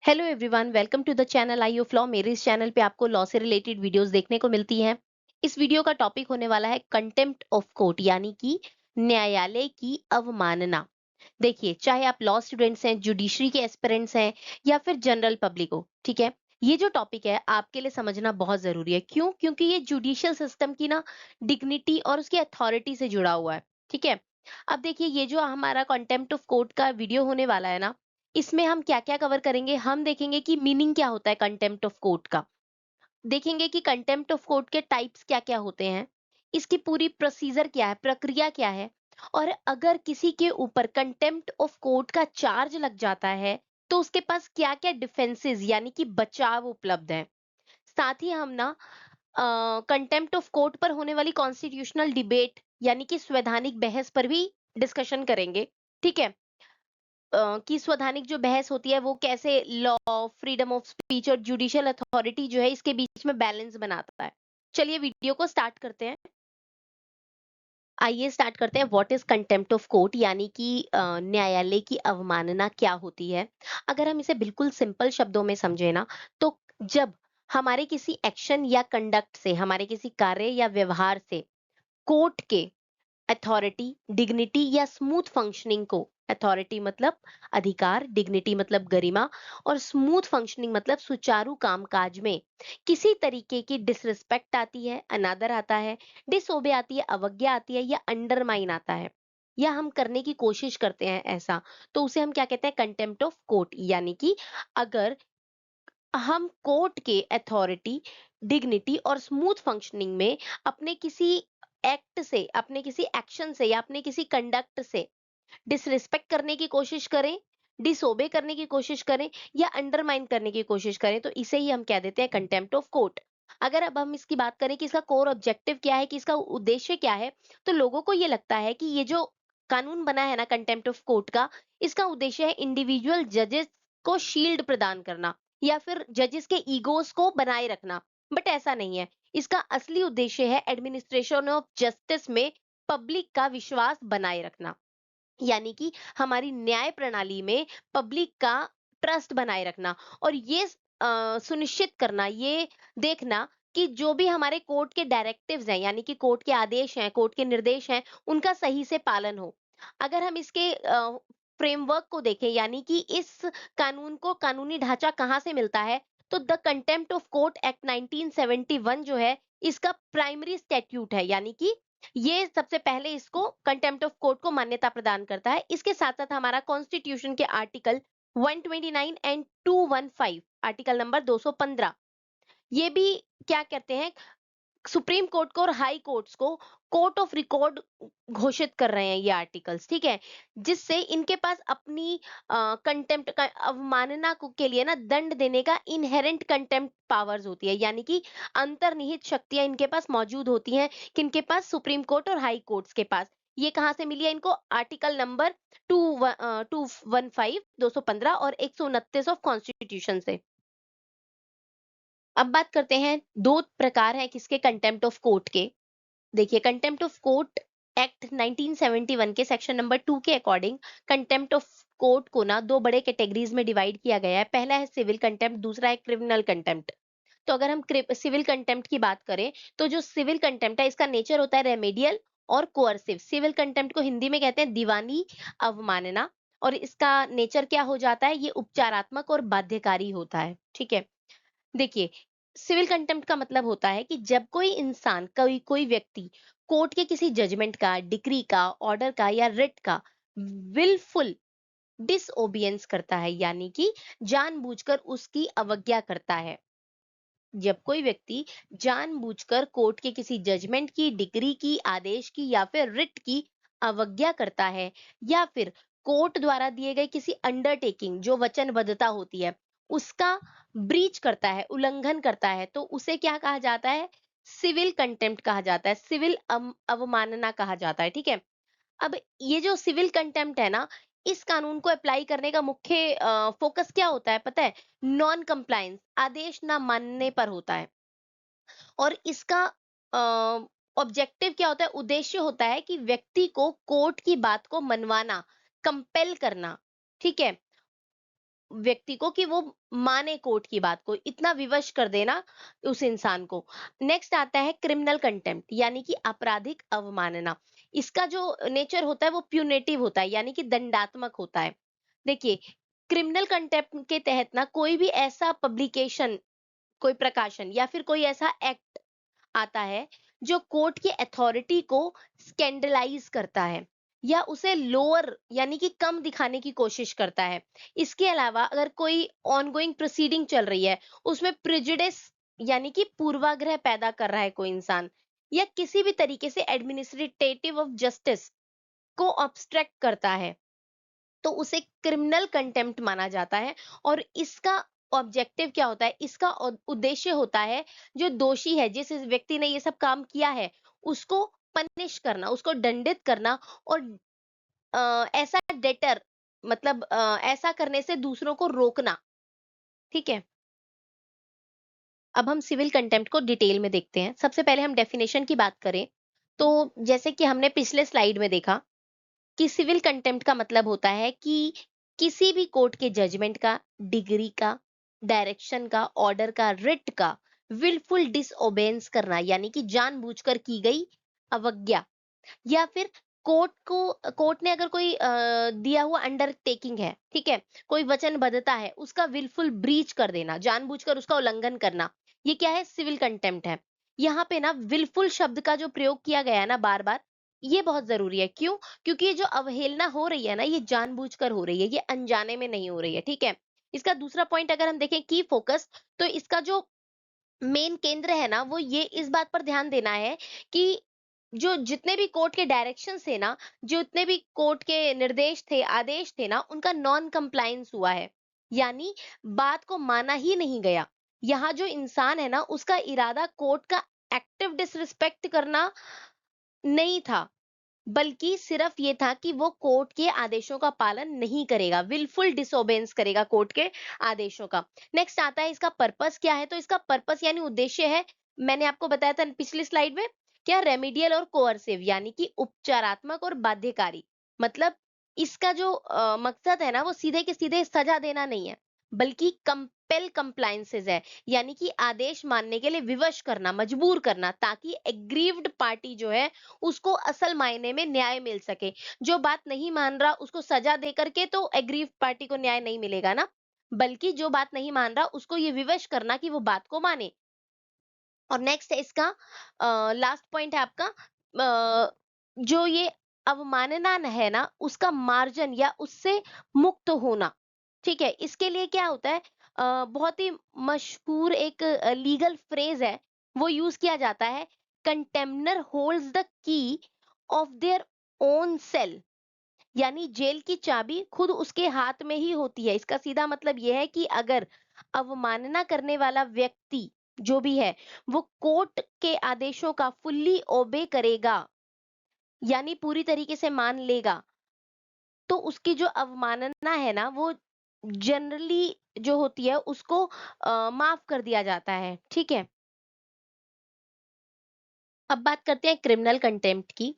Hello everyone, welcome to the channel eye of law. मेरे इस channel पे आपको लॉ से रिलेटेड वीडियोस देखने को मिलती हैं। इस वीडियो का टॉपिक होने वाला है कंटेम्प्ट ऑफ कोर्ट, यानी कि न्यायालय की अवमानना। देखिए, चाहे आप लॉ स्टूडेंट्स हैं, जुडिशरी के एस्पिरेंट्स हैं या फिर जनरल पब्लिक हो, ठीक है। ये जो टॉपिक है आपके लिए समझना बहुत जरूरी है। क्यों? क्योंकि ये जुडिशियल सिस्टम की ना डिग्निटी और उसकी अथॉरिटी से जुड़ा हुआ है। ठीक है। अब देखिए, ये जो हमारा कंटेम्प्ट ऑफ कोर्ट का वीडियो होने वाला है ना, इसमें हम क्या-क्या कवर करेंगे? हम देखेंगे कि मीनिंग क्या होता है कंटेम्प्ट ऑफ कोर्ट का। देखेंगे कि कंटेम्प्ट ऑफ कोर्ट के टाइप्स क्या-क्या होते हैं। इसकी पूरी प्रोसीजर क्या है, प्रक्रिया क्या है, और अगर किसी के ऊपर कंटेम्प्ट ऑफ कोर्ट का चार्ज लग जाता है, तो उसके पास क्या-क्या डिफेंसेस यानी कि बचाव उपलब्ध है। साथ ही हम ना कंटेम्प्ट ऑफ कोर्ट पर होने वाली कॉन्स्टिट्यूशनल डिबेट यानी कि संवैधानिक बहस पर भी डिस्कशन करेंगे। ठीक है। कि संवैधानिक जो बहस होती है वो कैसे लॉ, फ्रीडम ऑफ स्पीच और जुडिशियल अथॉरिटी जो है इसके बीच में बैलेंस बनाता है। चलिए वीडियो को स्टार्ट करते हैं। आइए स्टार्ट करते हैं। What is contempt of court, यानी कि न्यायालय की अवमानना क्या होती है। अगर हम इसे बिल्कुल सिंपल शब्दों में समझे ना, तो जब हमारे किसी एक्शन या कंडक्ट से, हमारे किसी कार्य या व्यवहार से कोर्ट के अथॉरिटी, डिग्निटी या स्मूथ फंक्शनिंग को, अथॉरिटी मतलब अधिकार, डिग्निटी मतलब गरिमा, और स्मूथ फंक्शनिंग मतलब सुचारू कामकाज में किसी तरीके की डिसरिस्पेक्ट आती है, अनादर आता है, डिसओबे आती है, अवज्ञा आती है या अंडरमाइन आता है, या हम करने की कोशिश करते हैं ऐसा, तो उसे हम क्या कहते हैं? Contempt of court. यानी कि अगर हम कोर्ट के अथॉरिटी, डिग्निटी और स्मूथ फंक्शनिंग में अपने किसी एक्ट से, अपने किसी एक्शन से या अपने किसी कंडक्ट से डिसरिस्पेक्ट करने की कोशिश करें, डिसओबे करने की कोशिश करें या अंडरमाइन करने की कोशिश करें, तो इसे ही हम कह देते हैं कंटेम्प्ट ऑफ कोर्ट। अगर अब हम इसकी बात करें कि इसका कोर ऑब्जेक्टिव क्या है, कि इसका उद्देश्य क्या है, तो लोगों को ये लगता है कि ये जो कानून बना है ना कंटेम्प्ट ऑफ कोर्ट का, इसका उद्देश्य है इंडिविजुअल जजेस को शील्ड प्रदान करना या फिर जजेस के ईगोस को बनाए रखना। बट ऐसा नहीं है। इसका असली उद्देश्य है एडमिनिस्ट्रेशन ऑफ जस्टिस में पब्लिक का विश्वास बनाए रखना। यानी कि हमारी न्याय प्रणाली में पब्लिक का ट्रस्ट बनाए रखना, और ये सुनिश्चित करना, ये देखना कि जो भी हमारे कोर्ट के डायरेक्टिव्स हैं, यानी कि कोर्ट के आदेश हैं, कोर्ट के निर्देश हैं, उनका सही से पालन हो। अगर हम इसके फ्रेमवर्क को देखें, यानी कि इस कानून को कानूनी ढांचा कहाँ से मिलता है, तो the contempt of court act 1971 जो है, इसका प्राइमरी स्टैट्यूट है। यानी कि ये सबसे पहले इसको कंटेम्प्ट ऑफ कोर्ट को मान्यता प्रदान करता है। इसके साथ-साथ हमारा कॉन्स्टिट्यूशन के आर्टिकल 129 एंड 215, आर्टिकल नंबर 215, ये भी क्या कहते हैं, सुप्रीम कोर्ट को और हाई कोर्ट्स को कोर्ट ऑफ रिकॉर्ड घोषित कर रहे हैं ये आर्टिकल्स। ठीक है। जिससे इनके पास अपनी कंटेम्प्ट का अवमानना के लिए ना दंड देने का इनहेरेंट कंटेम्प्ट पावर्स होती है। यानी कि अंतर्निहित शक्तियां इनके पास मौजूद होती हैं, किनके पास? सुप्रीम कोर्ट और हाई कोर्ट्स के पास। ये कहां से मिली है इनको? आर्टिकल नंबर 215, 215 और 129 ऑफ कॉन्स्टिट्यूशन से। अब बात करते हैं, दो प्रकार हैं किसके? कंटेम्प्ट ऑफ कोर्ट के। देखिए, कंटेम्प्ट ऑफ कोर्ट एक्ट 1971 के सेक्शन नंबर 2 के अकॉर्डिंग कंटेम्प्ट ऑफ कोर्ट को ना दो बड़े कैटेगरीज में डिवाइड किया गया है। पहला है सिविल कंटेम्प्ट, दूसरा है क्रिमिनल कंटेम्प्ट। तो अगर हम सिविल कंटेम्प्ट की बात करें, तो जो सिविल कंटेम्प्ट है, इसका नेचर होता है रेमेडियल और कोअर्सिव। सिविल कंटेम्प्ट को हिंदी में कहते हैं दीवानी अवमानना, और इसका नेचर क्या हो जाता है? ये उपचारात्मक और बाध्यकारी होता है। ठीक है। देखिए, सिविल कंटेम्प्ट का मतलब होता है कि जब कोई इंसान, कोई कोई व्यक्ति कोर्ट के किसी जजमेंट का, डिक्री का, ऑर्डर का या रिट का विलफुल डिसओबियंस करता है, यानी कि जानबूझकर उसकी अवज्ञा करता है। जब कोई व्यक्ति जानबूझकर कोर्ट के किसी जजमेंट की, डिक्री की, आदेश की या फिर रिट की अवज्ञा करता है, या फिर कोर्ट द्वारा दिए गए किसी अंडरटेकिंग, जो वचनबद्धता होती है, उसका ब्रीच करता है, उल्लंघन करता है, तो उसे क्या कहा जाता है? सिविल कंटेम्प्ट कहा जाता है, सिविल अवमानना कहा जाता है। ठीक है। अब ये जो सिविल कंटेम्प्ट है ना, इस कानून को अप्लाई करने का मुख्य फोकस क्या होता है पता है? नॉन कंप्लायंस, आदेश ना मानने पर होता है। और इसका ऑब्जेक्टिव क्या होता है? उद्देश्य होता है कि व्यक्ति को कोर्ट की बात को मनवाना, कंपेल करना। ठीक है। व्यक्ति को कि वो माने कोर्ट की बात को, इतना विवश कर देना उस इंसान को। नेक्स्ट आता है क्रिमिनल कंटेम्प्ट यानी कि आपराधिक अवमानना। इसका जो नेचर होता है वो प्यूनेटिव होता है यानी कि दंडात्मक होता है। देखिए, क्रिमिनल कंटेम्प्ट के तहत ना कोई भी ऐसा पब्लिकेशन, कोई प्रकाशन या फिर कोई ऐसा एक्ट आता है जो कोर्ट की अथॉरिटी को स्कैंडलाइज करता है या उसे लोअर यानी कि कम दिखाने की कोशिश करता है। इसके अलावा अगर कोई ऑनगोइंग प्रोसीडिंग चल रही है, उसमें प्रेजुडिस यानी कि पूर्वाग्रह पैदा कर रहा है कोई इंसान, या किसी भी तरीके से एडमिनिस्ट्रेटिव ऑफ जस्टिस को ऑब्स्ट्रैक्ट करता है, तो उसे क्रिमिनल कंटेम्प्ट माना जाता है। और इसका ऑब्जेक्टिव क्या होता है, इसका उद्देश्य होता है जो दोषी है, जिस व्यक्ति ने ये सब काम किया है, उसको पनिश करना, उसको दंडित करना, और ऐसा डेटर मतलब ऐसा करने से दूसरों को रोकना। ठीक है, अब हम सिविल कंटेम्प्ट को डिटेल में देखते हैं। सबसे पहले हम डेफिनेशन की बात करें तो जैसे कि हमने पिछले स्लाइड में देखा कि सिविल कंटेम्प्ट का मतलब होता है कि किसी भी कोर्ट के जजमेंट का, डिग्री का, डायरेक्शन का, ऑर्डर का, रिट का विलफुल डिसओबेंस करना यानी कि जानबूझकर की गई अवज्ञा, या फिर कोर्ट ने अगर कोई दिया हुआ अंडरटेकिंग है, ठीक है, कोई वचनबद्धता है, उसका विलफुल ब्रीच कर देना, जानबूझकर उसका उल्लंघन करना, ये क्या है, सिविल कंटेम्प्ट है। यहाँ पे ना विलफुल शब्द का जो प्रयोग किया गया है ना बार बार, ये बहुत जरूरी है। क्यों? क्योंकि ये जो अवहेलना हो रही है ना, ये जानबूझकर हो रही है, ये अनजाने में नहीं हो रही है। ठीक है, इसका दूसरा पॉइंट अगर हम देखें की फोकस, तो इसका जो मेन केंद्र है ना, वो ये इस बात पर ध्यान देना है कि जो जितने भी कोर्ट के डायरेक्शन थे ना, जितने भी कोर्ट के निर्देश थे, आदेश थे ना, उनका नॉन कंप्लायंस हुआ है, यानी बात को माना ही नहीं गया। यहाँ जो इंसान है ना, उसका इरादा कोर्ट का एक्टिव डिसरिस्पेक्ट करना नहीं था, बल्कि सिर्फ ये था कि वो कोर्ट के आदेशों का पालन नहीं करेगा, विलफुल डिसोबेंस करेगा कोर्ट के आदेशों का। नेक्स्ट आता है इसका पर्पस क्या है, तो इसका पर्पस यानी उद्देश्य है, मैंने आपको बताया था पिछली स्लाइड में, क्या, रेमेडियल और कोअर्सिव यानी कि उपचारात्मक और बाध्यकारी। मतलब इसका जो मकसद है ना, वो सीधे के सीधे सजा देना नहीं है, बल्कि कंपेल कंप्लायंसेस है, यानी कि आदेश मानने के लिए विवश करना, मजबूर करना, ताकि एग्रीव्ड पार्टी जो है उसको असल मायने में न्याय मिल सके। जो बात नहीं मान रहा उसको सजा दे करके तो एग्रीव पार्टी को न्याय नहीं मिलेगा ना, बल्कि जो बात नहीं मान रहा उसको ये विवश करना कि वो बात को माने। और नेक्स्ट है इसका लास्ट पॉइंट है आपका जो ये अवमानना है ना, उसका मार्जन या उससे मुक्त होना। ठीक है, इसके लिए क्या होता है, बहुत ही मशहूर एक लीगल फ्रेज है, वो यूज किया जाता है, contemnor holds the key of their own cell, यानी जेल की चाबी खुद उसके हाथ में ही होती है। इसका सीधा मतलब यह है कि अगर अवमानना करने वाला व्यक्ति जो भी है, वो कोर्ट के आदेशों का फुल्ली ओबे करेगा, यानी पूरी तरीके से मान लेगा, तो उसकी जो अवमानना है ना, वो जनरली जो होती है उसको माफ कर दिया जाता है। ठीक है, अब बात करते हैं क्रिमिनल कंटेम्प्ट की।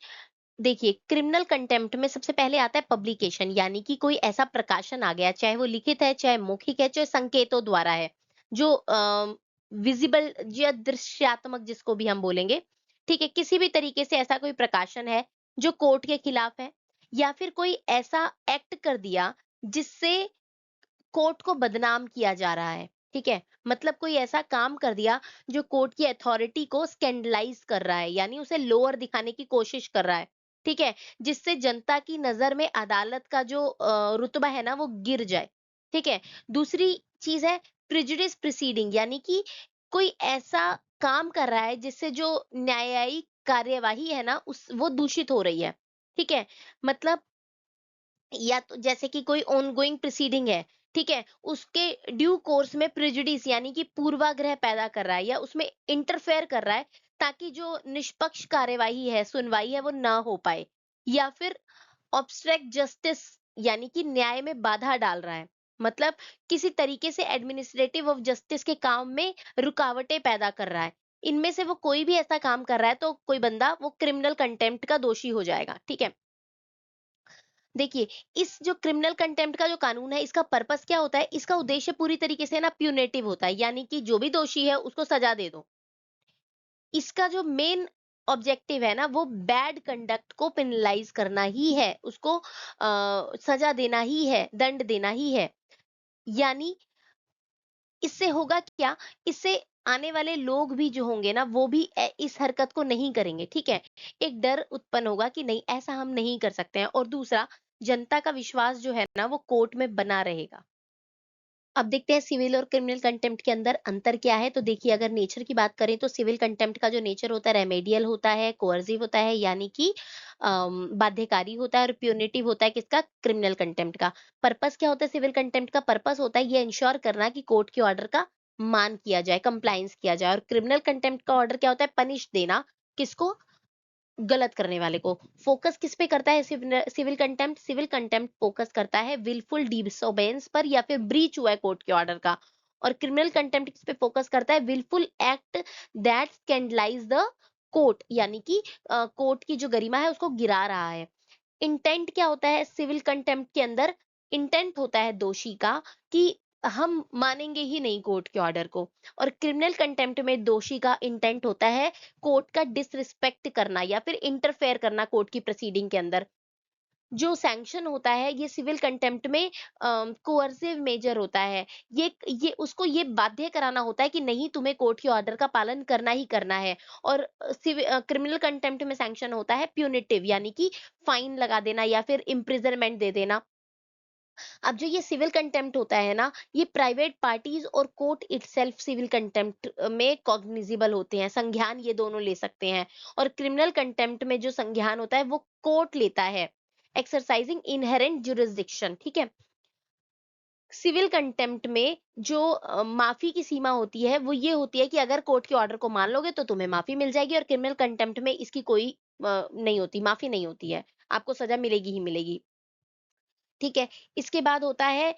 देखिए, क्रिमिनल कंटेम्प्ट में सबसे पहले आता है पब्लिकेशन, यानी कि कोई ऐसा प्रकाशन आ गया, चाहे वो लिखित है, चाहे मौखिक है, चाहे संकेतों द्वारा है, जो विजिबल या दृश्यात्मक जिसको भी हम बोलेंगे। ठीक है, किसी भी तरीके से ऐसा कोई प्रकाशन है जो कोर्ट के खिलाफ है, या फिर कोई ऐसा एक्ट कर दिया जिससे कोर्ट को बदनाम किया जा रहा है। ठीक है, मतलब कोई ऐसा काम कर दिया जो कोर्ट की अथॉरिटी को स्कैंडलाइज कर रहा है, यानी उसे लोअर दिखाने की कोशिश कर रहा है। ठीक है, जिससे जनता की नजर में अदालत का जो रुतबा है ना, वो गिर जाए। ठीक है, दूसरी चीज है प्रिजुडिस प्रोसीडिंग, यानी कि कोई ऐसा काम कर रहा है जिससे जो न्यायिक कार्यवाही है ना, उस वो दूषित हो रही है। ठीक है, मतलब या तो जैसे कि कोई ऑनगोइंग प्रोसीडिंग है, ठीक है, उसके ड्यू कोर्स में प्रेजुडिस यानी कि पूर्वाग्रह पैदा कर रहा है या उसमें इंटरफेयर कर रहा है, ताकि जो निष्पक्ष कार्यवाही है, सुनवाई है, वो ना हो पाए, या फिर ऑब्स्ट्रैक्ट जस्टिस यानी कि न्याय में बाधा डाल रहा है, मतलब किसी तरीके से एडमिनिस्ट्रेटिव ऑफ जस्टिस के काम में रुकावटें पैदा कर रहा है। इनमें से वो कोई भी ऐसा काम कर रहा है तो कोई बंदा वो क्रिमिनल कंटेम्प्ट का दोषी हो जाएगा। ठीक है, देखिए, इस जो क्रिमिनल कंटेम्प्ट का जो कानून है, इसका पर्पस क्या होता है? इसका उद्देश्य पूरी तरीके से ना प्यूनेटिव होता है, यानी कि जो भी दोषी है उसको सजा दे दो। इसका जो मेन ऑब्जेक्टिव है ना, वो बैड कंडक्ट को पेनलाइज करना ही है, उसको सजा देना ही है, दंड देना ही है। यानी इससे होगा क्या? इससे आने वाले लोग भी जो होंगे ना, वो भी इस हरकत को नहीं करेंगे, ठीक है? एक डर उत्पन्न होगा कि नहीं, ऐसा हम नहीं कर सकते हैं, और दूसरा, जनता का विश्वास जो है ना, वो कोर्ट में बना रहेगा। अब देखते हैं सिविल और क्रिमिनल कंटेम्प्ट के अंदर अंतर क्या है। तो देखिए, अगर नेचर की बात करें तो सिविल कंटेम्प्ट का जो नेचर होता है, रेमेडियल होता है, कोर्सिव होता है, यानी कि बाध्यकारी होता है, और प्यूनिटिव होता है किसका? क्रिमिनल कंटेम्प्ट का। पर्पस क्या होता है सिविल कंटेम्प्ट का? पर्पस होता है ये इंश्योर करना कि कोर्ट के ऑर्डर का मान किया जाए, कंप्लायंस किया जाए। और क्रिमिनल कंटेम्प्ट का ऑर्डर क्या होता है? पनिश देना, किसको? गलत करने वाले को। फोकस किस पे करता है civil contempt? Civil contempt focus करता है विलफुल डिसोबेंस पर, या फिर ब्रीच हुआ है कोर्ट के ऑर्डर का। और क्रिमिनल कंटेम्प्ट किस पे फोकस करता है? Wilful act that scandalise the court, यानी कि कोर्ट की जो गरिमा है उसको गिरा रहा है। इंटेंट क्या होता है सिविल कंटेम्प्ट के अंदर? इंटेंट होता है दोषी का कि हम मानेंगे ही नहीं कोर्ट के ऑर्डर को। और क्रिमिनल कंटेम्प्ट में दोषी का इंटेंट होता है कोर्ट का डिसरिस्पेक्ट करना, या फिर इंटरफेयर करना कोर्ट की प्रोसीडिंग के अंदर। जो सैंक्शन होता है ये सिविल कंटेम्प्ट में कोअर्सिव मेजर होता है। ये उसको ये बाध्य कराना होता है कि नहीं, तुम्हें कोर्ट के ऑर्डर का पालन करना ही करना है। और क्रिमिनल कंटेम्प्ट में सैंक्शन होता है प्यूनिटिव, यानी कि फाइन लगा देना या फिर इम्प्रिजनमेंट दे देना। अब जो ये सिविल कंटेम्प्ट होता है ना, ये प्राइवेट पार्टीज और कोर्ट इटसेल्फ सिविल कंटेम्प्ट में कॉग्निजिबल होते हैं, संज्ञान ये दोनों ले सकते हैं। और क्रिमिनल कंटेम्प्ट में जो संज्ञान होता है वो कोर्ट लेता है, एक्सरसाइजिंग इनहेरेंट जुरिस्डिक्शन, ठीक है? सिविल कंटेम्प्ट में जो माफी की सीमा होती है वो ये होती है कि अगर कोर्ट के ऑर्डर को मान लोगे तो तुम्हें माफी मिल जाएगी, और क्रिमिनल कंटेम्प्ट में इसकी कोई नहीं होती, माफी नहीं होती है, आपको सजा मिलेगी ही मिलेगी। ठीक है? इसके बाद होता है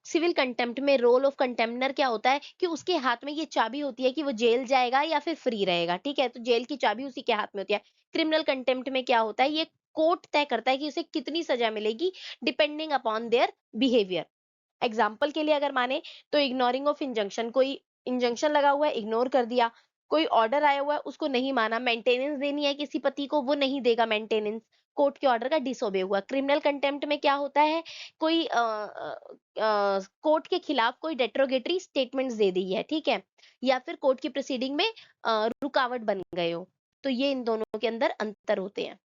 सिविल कंटेम्प्ट में रोल ऑफ कंटेम्नर क्या होता है कि उसके हाथ में ये चाबी होती है कि वो जेल जाएगा या फिर फ्री रहेगा, ठीक है? तो जेल की चाबी उसी के हाथ में होती है। क्रिमिनल कंटेम्प्ट में क्या होता है, ये कोर्ट तय करता है कि उसे कितनी सजा मिलेगी, depending upon their behaviour. Example के लिए अगर माने तो इग्नोरिंग ऑफ इंजंक्शन, कोई इंजंक्शन लगा हुआ है, इग्नोर कर दिया। कोई ऑर्डर आया हुआ है उसको नहीं माना, मेंटेनेंस देनी है किसी पति को, वो नहीं देगा मेंटेनेंस, कोर्ट के ऑर्डर का डिसोबे हुआ। क्रिमिनल कंटेम्प्ट में क्या होता है, कोई कोर्ट के खिलाफ कोई डेट्रोगेटरी स्टेटमेंट्स दे दी है, ठीक है? या फिर कोर्ट की प्रोसीडिंग में रुकावट बन गए हो। तो ये इन दोनों के अंदर अंतर होते हैं।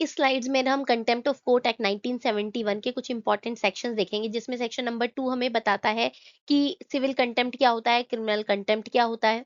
इस स्लाइड्स में ना हम कंटेम्प्ट ऑफ कोर्ट एक्ट 1971 के कुछ इंपॉर्टेंट सेक्शंस देखेंगे, जिसमें सेक्शन नंबर 2 हमें बताता है कि सिविल कंटेम्प्ट क्या होता है, क्रिमिनल कंटेम्प्ट क्या होता है।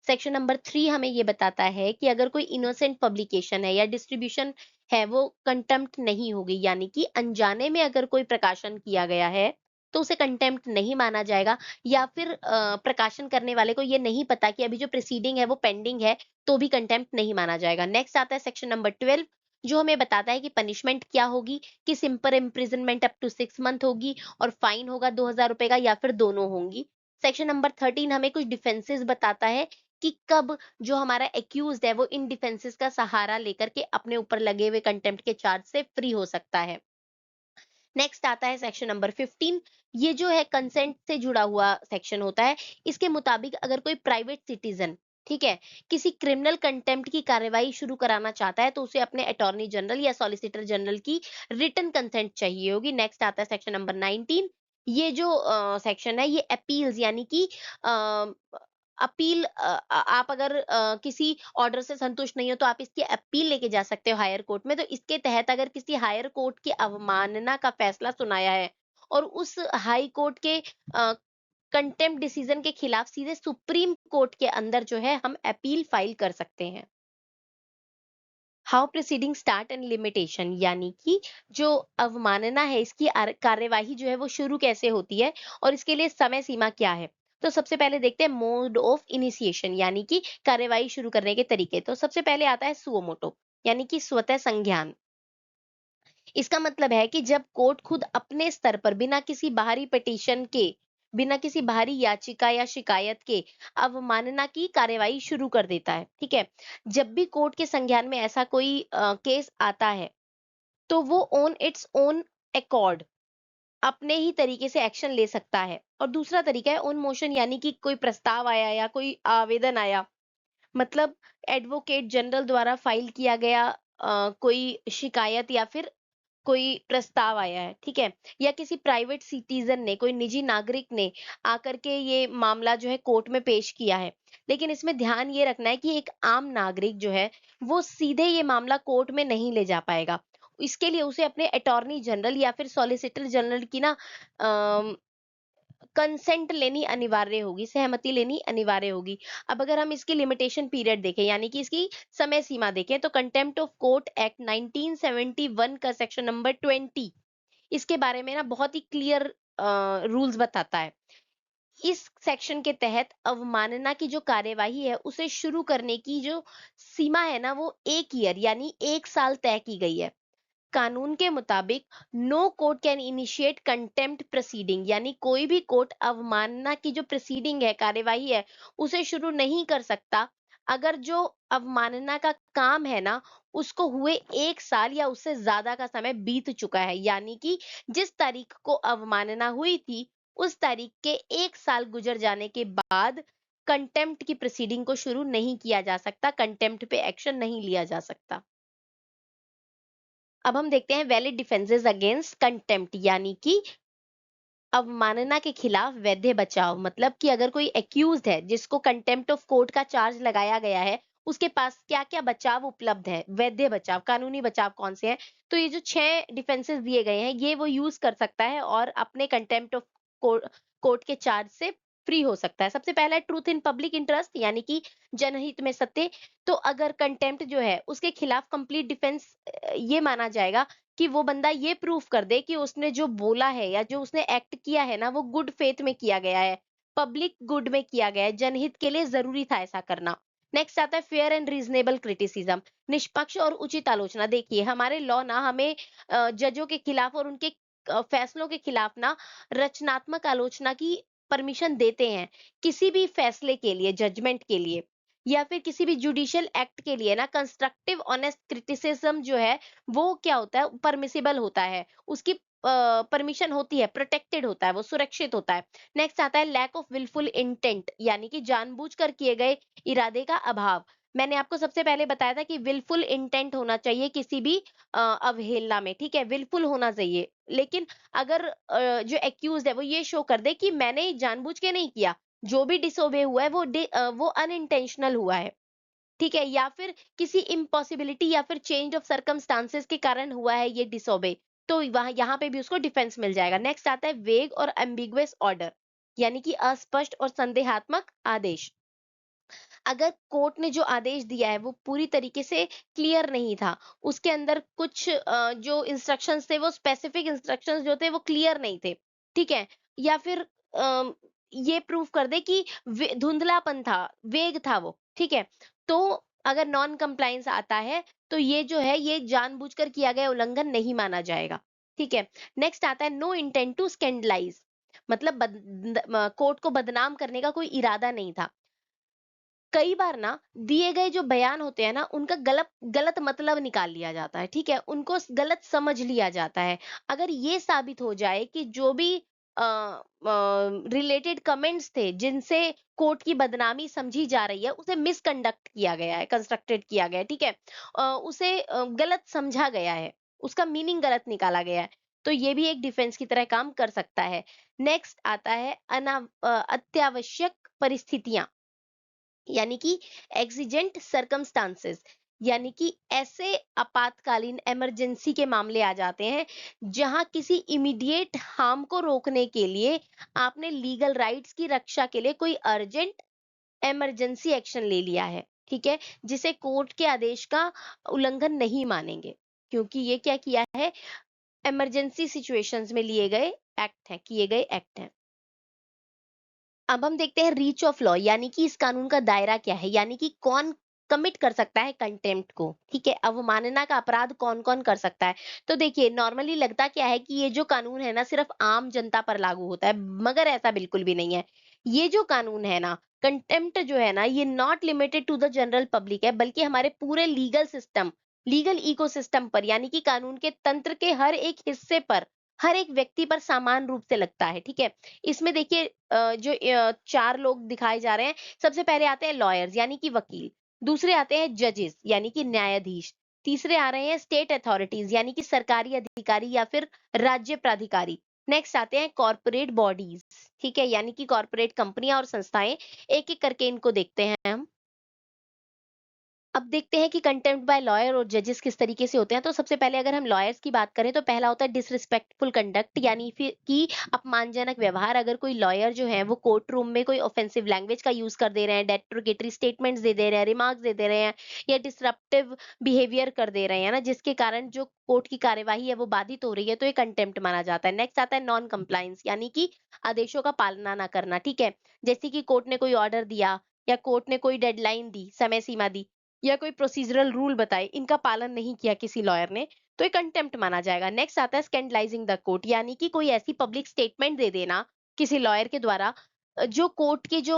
सेक्शन नंबर 3 हमें ये बताता है कि अगर कोई इनोसेंट पब्लिकेशन है या डिस्ट्रीब्यूशन है, वो कंटेम्प्ट नहीं होगी, यानी कि अनजाने में अगर कोई प्रकाशन किया गया है तो उसे कंटेम्प्ट नहीं माना जाएगा। या फिर प्रकाशन करने वाले को ये नहीं पता कि अभी जो प्रोसीडिंग है वो पेंडिंग है, तो भी कंटेम्प्ट नहीं माना जाएगा। नेक्स्ट आता है सेक्शन नंबर 12, जो हमें बताता है कि पनिशमेंट क्या होगी, कि simple imprisonment up to 6 month होगी, और फाइन होगा 2,000 रुपए का, या फिर दोनों होंगी। सेक्शन नंबर 13 हमें कुछ डिफेंसेस बताता है कि कब जो हमारा एक्यूज्ड है वो इन डिफेंसेस का सहारा लेकर के अपने ऊपर लगे हुए कंटेम्प्ट के चार्ज से फ्री हो सकता है। नेक्स्ट आता है सेक्शन नंबर 15, ये जो है कंसेंट से जुड़ा हुआ सेक्शन होता है। इसके मुताबिक अगर कोई प्राइवेट सिटीजन, ठीक है, किसी क्रिमिनल कंटेम्प्ट की कार्रवाई शुरू कराना चाहता है तो उसे अपने अटॉर्नी जनरल या सॉलिसिटर जनरल की रिटन कंसेंट चाहिए होगी। नेक्स्ट आता है सेक्शन नंबर 19, ये जो सेक्शन है ये अपील्स, यानी कि अपील, आप अगर किसी ऑर्डर से संतुष्ट नहीं हो तो आप इसकी अपील लेके जा सकते हो हायर कोर्ट में। तो इसके तहत अगर किसी हायर कोर्ट की अवमानना का फैसला सुनाया है और उस हाई कोर्ट के कंटेम्प्ट डिसीजन के खिलाफ सीधे सुप्रीम कोर्ट के अंदर जो है हम अपील फाइल कर सकते हैं। How proceeding start and limitation, यानी कि जो अवमानना है इसकी कार्यवाही जो है वो शुरू कैसे होती है, और इसके लिए समय सीमा क्या है। तो सबसे पहले देखते हैं मोड ऑफ इनिशिएशन, यानी कि कार्यवाही शुरू करने के तरीके। तो सबसे पहले आता है सुओ मोटो, यानी कि स्वतः संज्ञान। इसका मतलब है कि जब कोर्ट खुद अपने स्तर पर बिना किसी बाहरी पिटीशन के, बिना किसी बाहरी याचिका या शिकायत के अवमानना की कार्यवाही शुरू कर देता है, ठीक है? जब भी कोर्ट के संज्ञान में ऐसा कोई केस आता है, तो वो ऑन इट्स ओन अकॉर्ड अपने ही तरीके से एक्शन ले सकता है। और दूसरा तरीका है ऑन मोशन, यानी कि कोई प्रस्ताव आया या कोई आवेदन आया, मतलब एडवोकेट जनरल द्वारा फाइल किया गया कोई शिकायत या फिर कोई प्रस्ताव आया है, ठीक है? या किसी प्राइवेट सिटीजन ने, कोई निजी नागरिक ने आकर के ये मामला जो है कोर्ट में पेश किया है। लेकिन इसमें ध्यान ये रखना है कि एक आम नागरिक जो है, वो सीधे ये मामला कोर्ट में नहीं ले जा पाएगा। इसके लिए उसे अपने अटॉर्नी जनरल या फिर सॉलिसिटर जनरल की ना कंसेंट लेनी अनिवार्य होगी, सहमति लेनी अनिवार्य होगी। अब अगर हम इसकी लिमिटेशन पीरियड देखें, यानी कि इसकी समय सीमा देखें, तो कंटेम्प्ट ऑफ कोर्ट एक्ट 1971 का सेक्शन नंबर 20 इसके बारे में ना बहुत ही क्लियर रूल्स बताता है। इस सेक्शन के तहत अवमानना की जो कार्यवाही है, उसे शुरू करने की जो सीमा है ना, वो 1 ईयर यानी 1 साल तय की गई है। कानून के मुताबिक no court can initiate contempt proceeding, यानी कोई भी कोर्ट अवमानना की जो प्रोसीडिंग है, कार्यवाही है, उसे शुरू नहीं कर सकता अगर जो अवमानना का काम है ना, उसको हुए 1 साल या उससे ज्यादा का समय बीत चुका है। यानी कि जिस तारीख को अवमानना हुई थी, उस तारीख के 1 साल गुजर जाने के बाद कंटेम्प्ट की प्रोसीडिंग को शुरू नहीं किया जा सकता, कंटेम्प्ट पे एक्शन नहीं लिया जा सकता। अब हम देखते हैं वैलिड डिफेंसेस अगेंस्ट कंटेम्प्ट, यानी कि अवमानना के खिलाफ वैध बचाव। मतलब कि अगर कोई एक्यूज्ड है जिसको कंटेम्प्ट ऑफ कोर्ट का चार्ज लगाया गया है, उसके पास क्या क्या बचाव उपलब्ध है, वैध बचाव, कानूनी बचाव कौन से हैं? तो ये जो 6 डिफेंसेस दिए गए हैं, ये वो यूज कर सकता है और अपने कंटेम्प्ट ऑफ कोर्ट के चार्ज से फ्री हो सकता है। सबसे पहला है ट्रूथ इन पब्लिक इंटरेस्ट, यानी कि जनहित में सत्य। तो अगर कंटेम्प्ट जो है, उसके खिलाफ कंप्लीट डिफेंस ये माना जाएगा कि वो बंदा ये प्रूफ कर दे कि उसने जो बोला है या जो उसने एक्ट किया है ना, वो गुड फेथ में किया गया है, पब्लिक गुड में किया गया है, जनहित के लिए जरूरी था ऐसा करना। नेक्स्ट आता है फेयर एंड रीजनेबल क्रिटिसिज्म, निष्पक्ष और उचित आलोचना। देखिए, हमारे लॉ ना हमें जजों के खिलाफ और उनके फैसलों के खिलाफ ना रचनात्मक आलोचना की परमिशन देते हैं। किसी भी फैसले के लिए, जजमेंट के लिए या फिर किसी भी जुडिशियल एक्ट के लिए ना, कंस्ट्रक्टिव ऑनेस्ट क्रिटिसिज्म जो है, वो क्या होता है, परमिसिबल होता है, उसकी परमिशन होती है, प्रोटेक्टेड होता है, वो सुरक्षित होता है। नेक्स्ट आता है लैक ऑफ विलफुल इंटेंट, यानी कि जानबूझकर किए गए इरादे का अभाव। मैंने आपको सबसे पहले बताया था कि विलफुल इंटेंट होना चाहिए किसी भी अवहेलना में, ठीक है, विलफुल होना चाहिए। लेकिन अगर जो एक्यूज है वो ये शो कर दे कि मैंने जानबूझ के नहीं किया, जो भी डिसोबे हुआ है वो अनइंटेंशनल हुआ है, ठीक है, या फिर किसी इम्पॉसिबिलिटी या फिर चेंज ऑफ सर्कमस्टांसेस के कारण हुआ है ये डिसोबे, तो वहां यहाँ पे भी उसको डिफेंस मिल जाएगा। नेक्स्ट आता है वेग और एम्बिगुअस ऑर्डर, यानी कि अस्पष्ट और संदेहात्मक आदेश। अगर कोर्ट ने जो आदेश दिया है वो पूरी तरीके से क्लियर नहीं था, उसके अंदर कुछ जो इंस्ट्रक्शंस थे, वो स्पेसिफिक इंस्ट्रक्शंस जो थे वो क्लियर नहीं थे, ठीक है, या फिर ये प्रूफ कर दे कि धुंधलापन था, वेग था वो, ठीक है, तो अगर नॉन कंप्लायंस आता है, तो ये जो है ये जानबूझकर किया गया उल्लंघन नहीं माना जाएगा, ठीक है। नेक्स्ट आता है नो इंटेंट टू स्कैंडलाइज, मतलब कोर्ट को बदनाम करने का कोई इरादा नहीं था। कई बार ना दिए गए जो बयान होते हैं ना, उनका गलत गलत मतलब निकाल लिया जाता है, ठीक है, उनको गलत समझ लिया जाता है। अगर ये साबित हो जाए कि जो भी रिलेटेड कमेंट्स थे जिनसे कोर्ट की बदनामी समझी जा रही है, उसे मिसकंडक्ट किया गया है, कंस्ट्रक्टेड किया गया है, ठीक है, उसे गलत समझा गया है, उसका मीनिंग गलत निकाला गया है, तो ये भी एक डिफेंस की तरह काम कर सकता है। नेक्स्ट आता है अत्यावश्यक परिस्थितियां, यानी कि एक्सीजेंट सर्कमस्टांसेस, यानी कि ऐसे आपातकालीन इमरजेंसी के मामले आ जाते हैं जहां किसी इमीडिएट हार्म को रोकने के लिए आपने लीगल राइट्स की रक्षा के लिए कोई अर्जेंट इमरजेंसी एक्शन ले लिया है, ठीक है, जिसे कोर्ट के आदेश का उल्लंघन नहीं मानेंगे, क्योंकि ये क्या किया है, इमरजेंसी सिचुएशंस में लिए गए एक्ट है, किए गए एक्ट है। अब हम देखते हैं रीच ऑफ लॉ, यानी कि इस कानून का दायरा क्या है, यानी कि कौन कमिट कर सकता है कंटेम्प्ट को, ठीक है, अवमानना का अपराध कौन कौन कर सकता है। तो देखिए, नॉर्मली लगता क्या है कि ये जो कानून है ना सिर्फ आम जनता पर लागू होता है, मगर ऐसा बिल्कुल भी नहीं है। ये जो कानून है ना, कंटेम्प्ट जो है ना, ये not limited to the general public है, बल्कि हमारे पूरे लीगल सिस्टम लीगल इकोसिस्टम पर यानी कि कानून के तंत्र के हर एक हिस्से पर, हर एक व्यक्ति पर समान रूप से लगता है, ठीक है? इसमें देखिए जो 4 लोग दिखाए जा रहे हैं, सबसे पहले आते हैं लॉयर्स यानी कि वकील, दूसरे आते हैं जजेस यानी कि न्यायाधीश, तीसरे आ रहे हैं स्टेट अथॉरिटीज यानी कि सरकारी अधिकारी या फिर राज्य प्राधिकारी, नेक्स्ट आते हैं कॉर्पोरेट बॉडीज, ठीक है? यानी कि कॉर्पोरेट कंपनियां और संस्थाएं, एक-एक करके इनको देखते हैं हम। अब देखते हैं कि कंटेम्प्ट बाय लॉयर और जजेस किस तरीके से होते हैं। तो सबसे पहले अगर हम लॉयर्स की बात करें तो पहला होता है डिसरिस्पेक्टफुल कंडक्ट यानी फिर कि अपमानजनक व्यवहार। अगर कोई लॉयर जो है वो कोर्ट रूम में कोई ऑफेंसिव लैंग्वेज का यूज कर दे रहे हैं, डेट्रोगेटरी स्टेटमेंट्स दे रहे हैं, रिमार्क्स दे रहे हैं या डिसरप्टिव बिहेवियर कर दे रहे हैं ना, जिसके कारण जो कोर्ट की कार्यवाही है वो बाधित हो रही है, तो ये कंटेम्प्ट माना जाता है। नेक्स्ट आता है नॉन कंप्लायंस यानी कि आदेशों का पालना ना करना, ठीक है? जैसे कि कोर्ट ने कोई ऑर्डर दिया या कोर्ट ने कोई डेडलाइन दी, समय सीमा दी या कोई प्रोसीजरल रूल बताए, इनका पालन नहीं किया किसी लॉयर ने, तो ये कंटेम्प्ट माना जाएगा। नेक्स्ट आता है स्कैंडलाइजिंग द कोर्ट यानी कि कोई ऐसी पब्लिक स्टेटमेंट दे देना किसी लॉयर के द्वारा जो कोर्ट के जो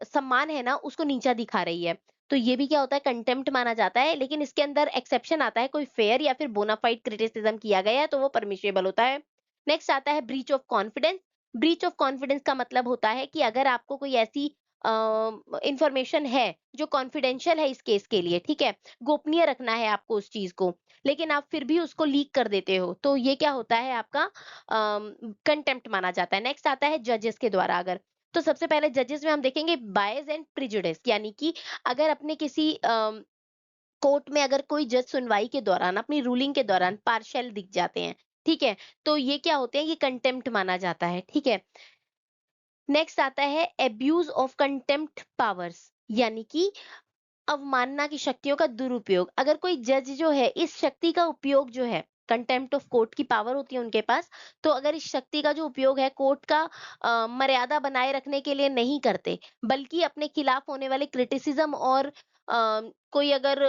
सम्मान है ना उसको नीचा दिखा रही है। तो ये भी क्या होता है कंटेम्प्ट माना जाता है, लेकिन इसके अंदर एक्सेप्शन आता है, कोई फेयर या फिर बोनाफाइड क्रिटिसिज्म किया गया है तो वो परमिसिबल होता है। नेक्स्ट आता है breach of confidence. Breach of confidence का मतलब होता है कि अगर आपको कोई ऐसी इंफॉर्मेशन है जो कॉन्फिडेंशियल है इस केस के लिए, ठीक है? गोपनीय रखना है आपको उस चीज़ को, लेकिन आप फिर भी उसको लीक कर देते हो, तो ये क्या होता है आपका कंटेम्प्ट माना जाता है। नेक्स्ट आता है जजेस के द्वारा अगर, तो सबसे पहले जजेस में हम देखेंगे बायस एंड प्रेजुडिस यानी कि अगर अपने किसी कोर्ट में अगर कोई जज सुनवाई के दौरान, अपनी रूलिंग के दौरान पार्शियल दिख जाते हैं, ठीक है? तो ये क्या होते हैं, ये कंटेम्प्ट माना जाता है, ठीक है? नेक्स्ट आता है एब्यूज ऑफ कंटेम्प्ट पावर्स यानी कि अवमानना की शक्तियों का दुरुपयोग। अगर कोई जज जो है इस शक्ति का उपयोग जो है, कंटेम्प्ट ऑफ कोर्ट की पावर होती है उनके पास, तो अगर इस शक्ति का जो उपयोग है कोर्ट का मर्यादा बनाए रखने के लिए नहीं करते, बल्कि अपने खिलाफ होने वाले क्रिटिसिज्म और कोई अगर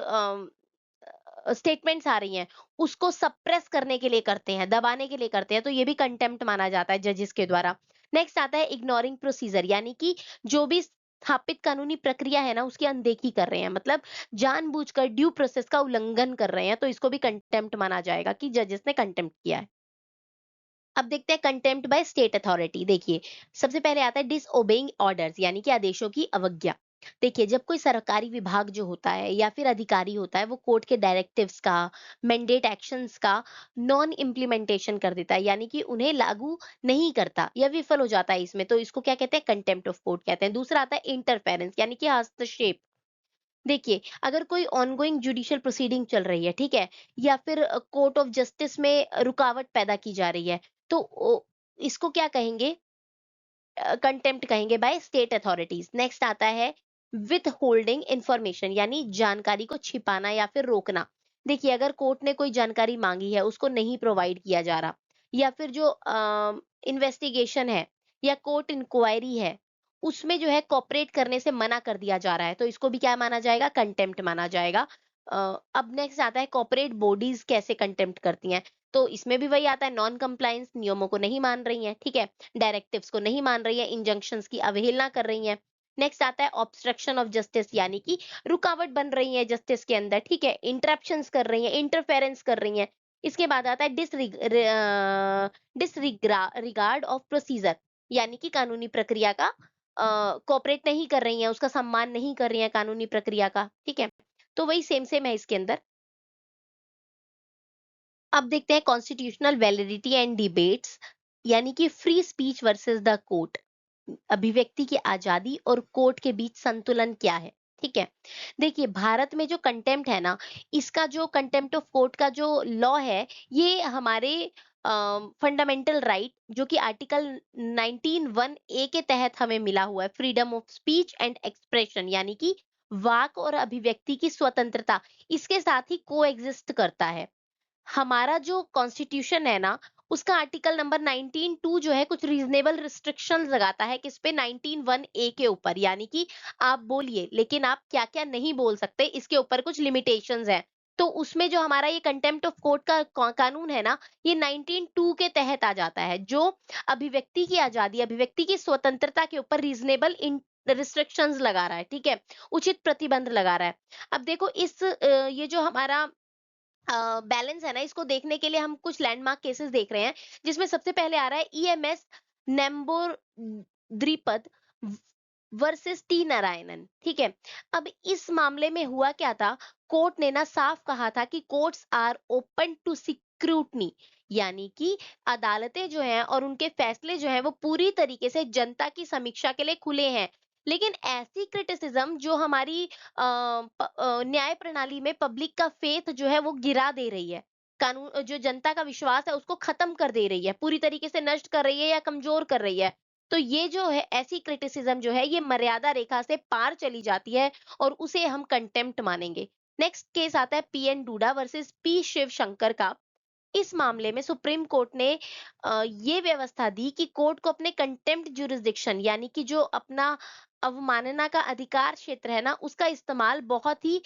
स्टेटमेंट्स आ रही हैं, उसको सप्रेस करने के लिए करते हैं, दबाने के लिए करते हैं, तो ये भी कंटेम्प्ट माना जाता है जजेस के द्वारा। नेक्स्ट आता है इग्नोरिंग प्रोसीजर यानी कि जो भी स्थापित कानूनी प्रक्रिया है ना, उसकी अनदेखी कर रहे हैं, मतलब जानबूझकर ड्यू प्रोसेस का उल्लंघन कर रहे हैं, तो इसको भी कंटेम्प्ट माना जाएगा कि जजेस ने कंटेम्प्ट किया है। अब देखते हैं कंटेम्प्ट बाय स्टेट अथॉरिटी। देखिए, सबसे पहले आता है डिसओबेइंग ऑर्डर्स यानी कि आदेशों की अवज्ञा। देखिए, जब कोई सरकारी विभाग जो होता है या फिर अधिकारी होता है, वो कोर्ट के डायरेक्टिव्स का, मैंडेट एक्शंस का नॉन इम्प्लीमेंटेशन कर देता है, यानी कि उन्हें लागू नहीं करता या विफल हो जाता है इसमें, तो इसको क्या कहते हैं, कंटेम्प्ट ऑफ कोर्ट कहते हैं। दूसरा आता है इंटरफेरेंस यानी कि हस्तक्षेप। देखिए, अगर कोई ऑनगोइंग जुडिशियल प्रोसीडिंग चल रही है, ठीक है? या फिर कोर्ट ऑफ जस्टिस में रुकावट पैदा की जा रही है, तो इसको क्या कहेंगे, कंटेम्प्ट कहेंगे बाय स्टेट अथॉरिटीज। नेक्स्ट आता है विथ होल्डिंग इंफॉर्मेशन यानी जानकारी को छिपाना या फिर रोकना। देखिए, अगर कोर्ट ने कोई जानकारी मांगी है उसको नहीं प्रोवाइड किया जा रहा, या फिर जो इन्वेस्टिगेशन है या कोर्ट इंक्वायरी है उसमें जो है कॉपरेट करने से मना कर दिया जा रहा है, तो इसको भी क्या माना जाएगा, कंटेम्प्ट माना जाएगा। अब नेक्स्ट आता है कॉर्पोरेट बॉडीज कैसे कंटेम्प्ट करती हैं, तो इसमें भी वही आता है, नॉन कंप्लायंस, नियमों को नहीं मान रही हैं, ठीक है? डायरेक्टिव्स को नहीं मान रही है, इंजंक्शंस की अवहेलना कर रही हैं। नेक्स्ट आता है ऑब्स्ट्रक्शन ऑफ जस्टिस यानी कि रुकावट बन रही है जस्टिस के अंदर, ठीक है? इंटरप्शंस कर रही हैं, इंटरफेरेंस कर रही हैं। इसके बाद आता है डिसरिगार्ड ऑफ प्रोसीजर यानी कि कानूनी प्रक्रिया का कोऑपरेट नहीं कर रही हैं, उसका सम्मान नहीं कर रही हैं कानूनी प्रक्रिया का, ठीक है? तो वही सेम सेम है इसके अंदर। अब देखते हैं कॉन्स्टिट्यूशनल वैलिडिटी एंड डिबेट्स यानी कि free speech versus the court. अभिव्यक्ति की आजादी और कोर्ट के बीच संतुलन क्या है, ठीक है? देखिए, भारत में जो कंटेम्प्ट है ना, इसका जो कंटेम्प्ट ऑफ कोर्ट का जो लॉ है, ये हमारे फंडामेंटल राइट जो कि आर्टिकल 19(1) ए के तहत हमें मिला हुआ है, freedom of speech and expression यानी कि वाक और अभिव्यक्ति की स्वतंत्रता, इसके साथ ही को एग्जिस्ट करता है। हमारा जो कॉन्स्टिट्यूशन है ना, उसका आर्टिकल नंबर 19(2) जो है कुछ रीजनेबल रिस्ट्रिक्शंस लगाता है किस पे, 19(1) ए के ऊपर, यानी कि आप बोलिए लेकिन आप क्या-क्या नहीं बोल सकते, इसके ऊपर कुछ लिमिटेशंस हैं। तो उसमें जो हमारा ये कंटेम्प्ट ऑफ कोर्ट का कानून है ना, ये 19(2) के तहत आ जाता है, जो अभिव्यक्ति की आजादी, अभिव्यक्ति की स्वतंत्रता के ऊपर रीजनेबल रिस्ट्रिक्शंस लगा रहा है, ठीक है? उचित प्रतिबंध लगा रहा है। अब देखो ये जो हमारा बैलेंस है ना, इसको देखने के लिए हम कुछ लैंडमार्क केसेस देख रहे हैं, जिसमें सबसे पहले आ रहा है ईएमएस नेम्बोर द्विपद वर्सेस टी नारायणन, ठीक है? अब इस मामले में हुआ क्या था, कोर्ट ने ना साफ कहा था कि courts are open to scrutiny, यानी कि अदालतें जो हैं और उनके फैसले जो हैं वो पूरी तरीके से जनता की समीक्षा के लिए खुले हैं। लेकिन ऐसी क्रिटिसिज्म जो हमारी न्याय प्रणाली में पब्लिक का फेथ जो है वो गिरा दे रही है। कानून जो जनता का विश्वास है उसको खत्म कर दे रही है, पूरी तरीके से नष्ट कर रही है या कमजोर कर रही है। तो ये जो है ऐसी क्रिटिसिज्म जो है ये मर्यादा रेखा से पार चली जाती है और उसे हम कंटेम्प्ट मानेंगे। नेक्स्ट केस आता है PN DUDA versus P Shivshankar का। इस मामले में सुप्रीम कोर्ट ने ये व्यवस्था दी कि कोर्ट को अपने कंटेम्प्ट ज्यूरिसडिक्शन, यानी कि जो अपना अवमानना का अधिकार क्षेत्र है ना, उसका इस्तेमाल बहुत ही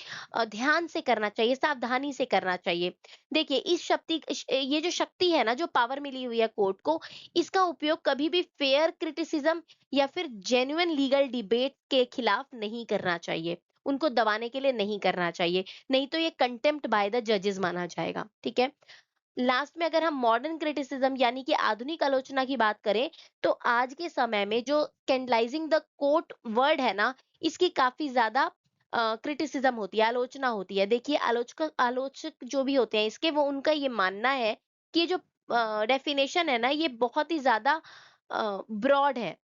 ध्यान से करना चाहिए, सावधानी से करना चाहिए। देखिए ये जो शक्ति है ना, जो पावर मिली हुई है कोर्ट को, इसका उपयोग कभी भी फेयर क्रिटिसिज्म या फिर जेन्युइन लीगल डिबेट के खिलाफ नहीं करना चाहिए, उनको दबाने के लिए नहीं करना चाहिए, नहीं तो ये कंटेम्प्ट बाय द जजेस माना जाएगा, ठीक है? लास्ट में अगर हम मॉडर्न क्रिटिसिज्म यानी कि आधुनिक आलोचना की बात करें, तो आज के समय में जो स्कैंडलाइजिंग द कोर्ट वर्ड है ना, इसकी काफी ज्यादा क्रिटिसिज्म होती है, आलोचना होती है। देखिए आलोचक आलोचक जो भी होते हैं इसके, वो उनका ये मानना है कि ये जो डेफिनेशन है ना, ये बहुत ही ज्यादा ब्रॉड है,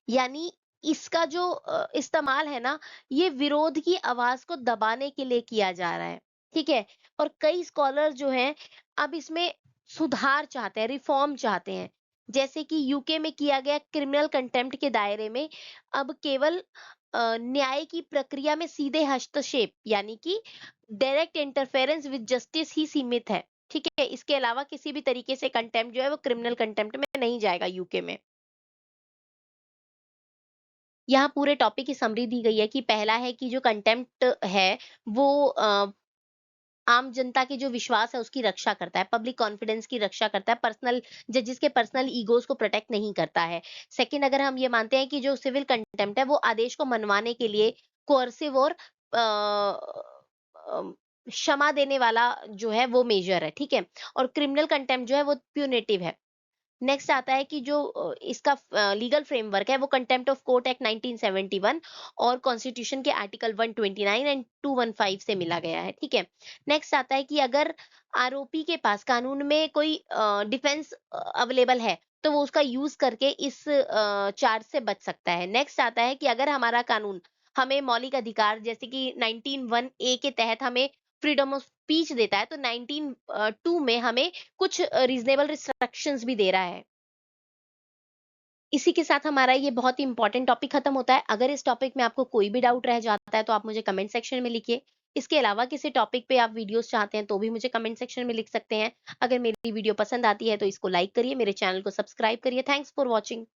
यानी इसका जो इस्तेमाल है ना, ये विरोध की आवाज को दबाने के लिए किया जा रहा है, ठीक है? और कई स्कॉलर जो हैं अब इसमें सुधार चाहते हैं, रिफॉर्म चाहते हैं। जैसे कि यूके में किया गया क्रिमिनल कंटेम्प्ट के दायरे में अब केवल न्याय की प्रक्रिया में सीधे हस्तक्षेप, यानी कि डायरेक्ट इंटरफेरेंस विद जस्टिस ही सीमित है, ठीक है? इसके अलावा किसी भी तरीके से कंटेम्प्ट जो है वो क्रिमिनल कंटेम्प्ट में नहीं जाएगा यूके में। यहाँ पूरे टॉपिक की समरी दी गई है कि पहला है कि जो कंटेम्प्ट है वो आम जनता के जो विश्वास है उसकी रक्षा करता है, पब्लिक कॉन्फिडेंस की रक्षा करता है, पर्सनल जजेस के पर्सनल ईगोज को प्रोटेक्ट नहीं करता है। सेकंड, अगर हम ये मानते हैं कि जो सिविल कंटेम्प्ट है वो आदेश को मनवाने के लिए कोerसिव और क्षमा देने वाला जो है वो मेजर है, ठीक है? और क्रिमिनल कंटेम्प्ट जो है वो प्यूनिटिव है। नेक्स्ट आता है कि जो इसका लीगल फ्रेमवर्क है वो कंटेम्प्ट ऑफ कोर्ट एक्ट 1971 और कॉन्स्टिट्यूशन के आर्टिकल 129 एंड 215 से मिला गया है, ठीक है? नेक्स्ट आता है कि अगर आरोपी के पास कानून में कोई डिफेंस अवेलेबल है तो वो उसका यूज करके इस चार्ज से बच सकता है। नेक्स्ट आता है कि अगर हमारा कानून हमें मौलिक अधिकार जैसे कि 19(1) ए के तहत हमें फ्रीडम ऑफ स्पीच देता है, तो 19(2) में हमें कुछ रीजनेबल रिस्ट्रिक्शंस भी दे रहा है। इसी के साथ हमारा ये बहुत ही इंपॉर्टेंट टॉपिक खत्म होता है। अगर इस टॉपिक में आपको कोई भी डाउट रह जाता है तो आप मुझे कमेंट सेक्शन में लिखिए। इसके अलावा किसी टॉपिक पे आप वीडियोस चाहते हैं तो भी मुझे कमेंट सेक्शन में लिख सकते हैं। अगर मेरी वीडियो पसंद आती है तो इसको लाइक करिए, मेरे चैनल को सब्सक्राइब करिए। Thanks for watching.